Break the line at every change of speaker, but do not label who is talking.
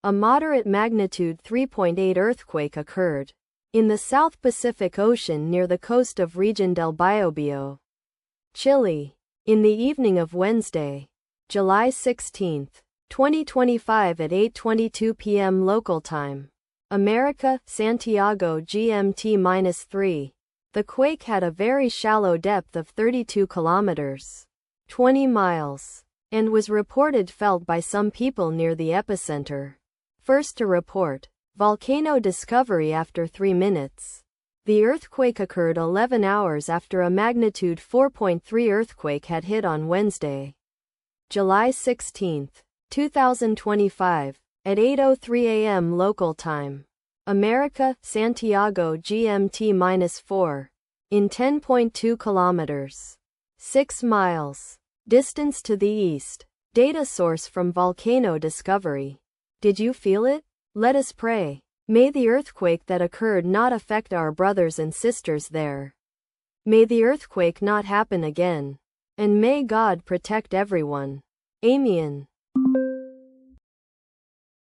A moderate magnitude 3.8 earthquake occurred in the South Pacific Ocean near the coast of region del Biobio, Chile, in the evening of Wednesday, July 16, 2025 at 8:22 p.m. local time. America, Santiago GMT-3. The quake had a very shallow depth of 32 kilometers, 20 miles, and was reported felt by some people near the epicenter. First to report, volcano discovery after 3 minutes. The earthquake occurred 11 hours after a magnitude 4.3 earthquake had hit on Wednesday, July 16, 2025, at 8:03 a.m. local time. America, Santiago GMT-4. In 10.2 kilometers, 6 miles, distance to the east. Data source from volcano discovery. Did you feel it? Let us pray. May the earthquake that occurred not affect our brothers and sisters there. May the earthquake not happen again. And may God protect everyone. Amen.